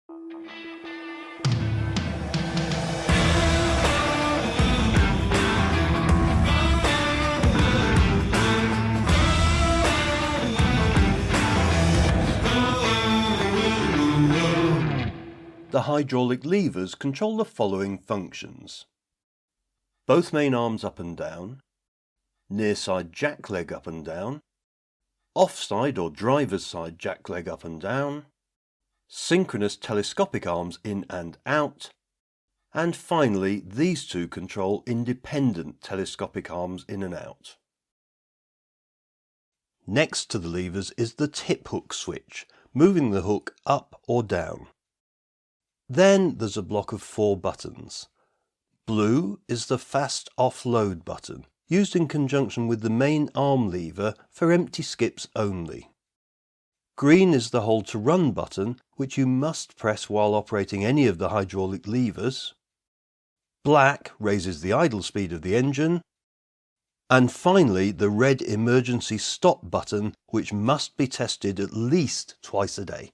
The hydraulic levers control the following functions: both main arms up and down, near side jack leg up and down, offside or driver's side jack leg up and down, synchronous telescopic arms in and out, and finally these two control independent telescopic arms in and out. Next to the levers is the tip hook switch, moving the hook up or down. Then there's a block of 4 buttons. Blue is the fast offload button, used in conjunction with the main arm lever for empty skips only. Green is the hold to run button, which you must press while operating any of the hydraulic levers. Black raises the idle speed of the engine. And finally the red emergency stop button, which must be tested at least twice a day.